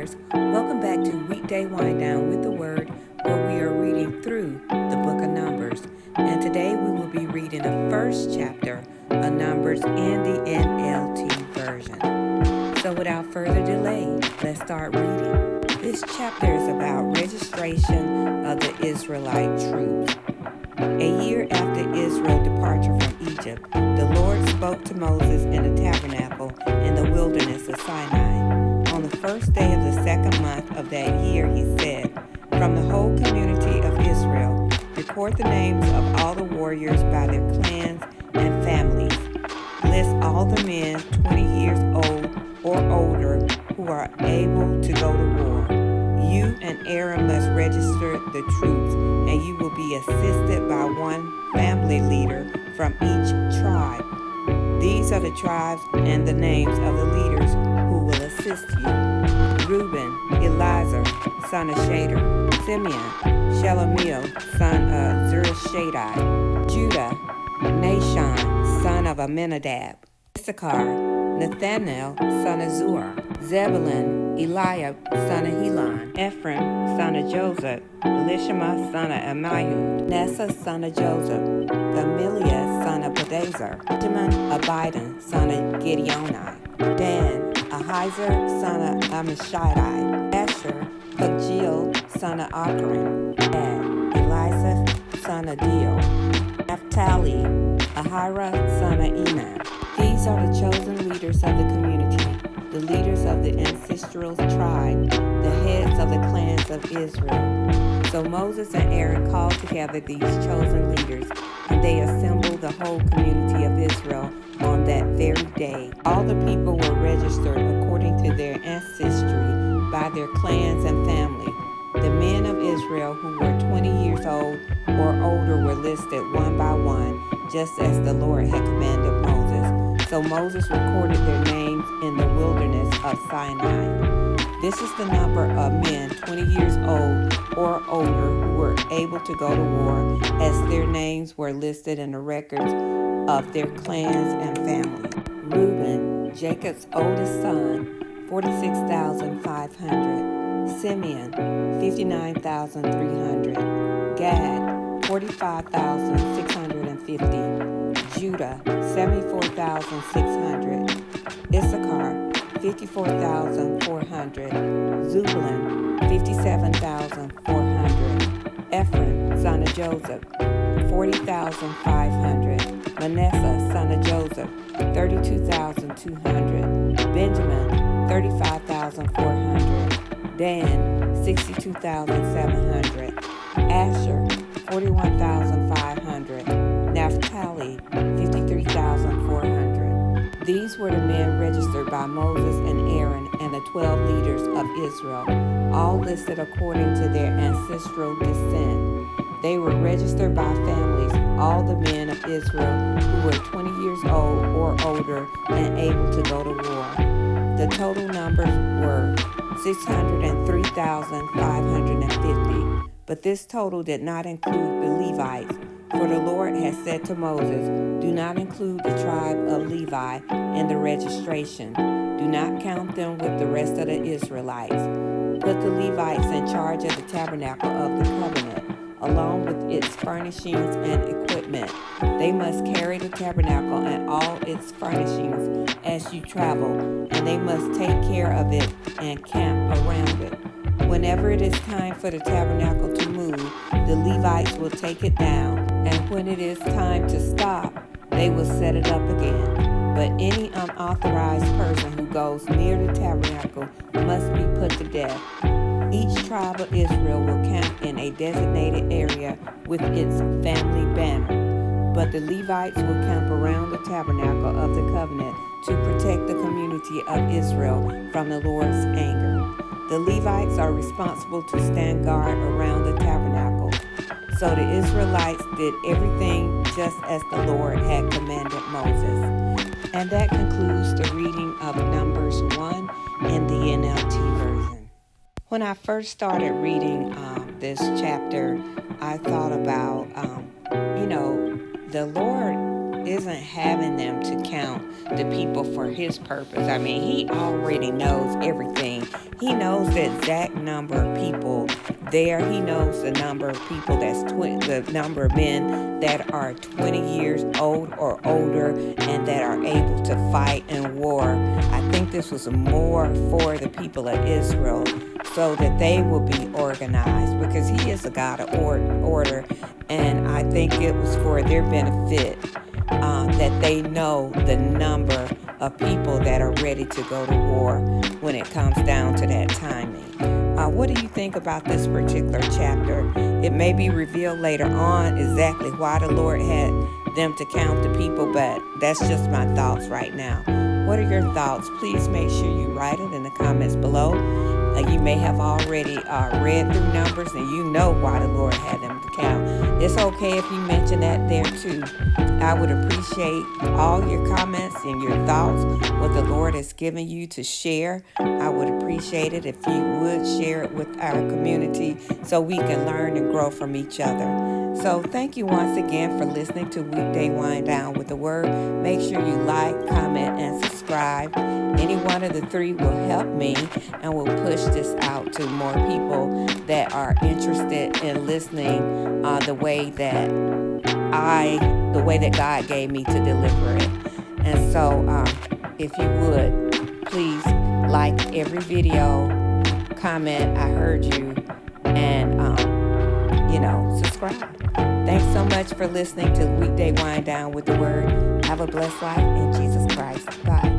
listeners. Welcome back to Weekday Wind Down with the Word, where we are reading through the book of Numbers. And today we will be reading the first chapter of Numbers in the NLT version. So without further delay, let's start reading. This chapter is about registration of the Israelite troops. A year after Israel's departure from Egypt, the Lord spoke to Moses in the tabernacle in the wilderness of Sinai. On the first day of the second month of that year, he said, "From the whole community of Israel, record the names of all the warriors by their clans and families. List all the men 20 years old or older who are able to go to war. You and Aaron must register the troops, and you will be assisted by one family leader from each tribe. These are the tribes and the names of the leaders who will assist you: Reuben, Elizur, son of Shader; Simeon, Shelomiel, son of Zurishaddai; Judah, Nahshon, son of Amminadab; Issachar, Nathanael, son of Zuar; Zebulun, Eliab, son of Helon; Ephraim, son of Joseph; Elishama, son of Ammihud; Manasseh, son of Joseph; Gamaliel, son of Pedazur; Benjamin, Abidan, son of Gideoni; Dan, Ahiezer, son of Ammishaddai; Asher, Pagiel, son of Achran; Gad, Elisaph, son of Deo; Naphtali, Ahira, son of Enan. These are the chosen leaders of the community, the leaders of the ancestral tribe, the heads of the clans of Israel." So Moses and Aaron called together these chosen leaders, and they assembled the whole community of Israel on that very day. All the people were registered according to their ancestry by their clans and family. The men of Israel who were 20 years old or older were listed one by one, just as the Lord had commanded Moses. So Moses recorded their names in the wilderness of Sinai. This is the number of men 20 years old or older who were able to go to war, as their names were listed in the records of their clans and families. Reuben, Jacob's oldest son, 46,500. Simeon, 59,300. Gad, 45,650. Judah, 74,600. Issachar, 54,400. Zebulun, 57,400. Ephraim, son of Joseph, 40,500. Manasseh, son of Joseph, 32,200. Benjamin, 35,400. Dan, 62,700. Asher, 41,500. Naphtali, 53,400. These were the men registered by Moses and Aaron and the 12 leaders of Israel, all listed according to their ancestral descent. They were registered by families, all the men of Israel who were 20 years old or older and able to go to war. The total numbers were 603,550, but this total did not include the Levites, for the Lord had said to Moses, "Do not include the tribe of Levi in the registration. Do not count them with the rest of the Israelites. Put the Levites in charge of the tabernacle of the covenant, along with its furnishings and equipment. They must carry the tabernacle and all its furnishings as you travel, and they must take care of it and camp around it. Whenever it is time for the tabernacle to move, the Levites will take it down, and when it is time to stop, they will set it up again. But any unauthorized person who goes near the tabernacle must be put to death. Each tribe of Israel will camp in a designated area with its family banner, but the Levites will camp around the tabernacle of the covenant to protect the community of Israel from the Lord's anger. The Levites are responsible to stand guard around the tabernacle." So the Israelites did everything just as the Lord had commanded Moses. And that concludes the reading of Numbers 1 in the NLT version. When I first started reading this chapter, I thought about, the Lord isn't having them to count the people for his purpose. I mean, he already knows everything. He knows the exact number of people there. He knows the number of people the number of men that are 20 years old or older and that are able to fight in war. I think this was more for the people of Israel so that they will be organized, because he is a God of order, and I think it was for their benefit that they know the number of people that are ready to go to war when it comes down to that timing. What do you think about this particular chapter? It may be revealed later on exactly why the Lord had them to count the people, but that's just my thoughts right now. What are your thoughts? Please make sure you write it in the comments below. You may have already read through Numbers and you know why the Lord had them to count. It's okay if you mention that there too. I would appreciate all your comments and your thoughts, what the Lord has given you to share. I would appreciate it if you would share it with our community so we can learn and grow from each other. So thank you once again for listening to Weekday Wind Down with the Word. Make sure you like, comment, and subscribe. Any one of the three will help me and will push this out to more people that are interested in listening the way that God gave me to deliver it. And so if you would, please like every video, comment, I heard you, and subscribe. Thanks so much for listening to Weekday Wind Down with the Word. Have a blessed life in Jesus Christ. Bye.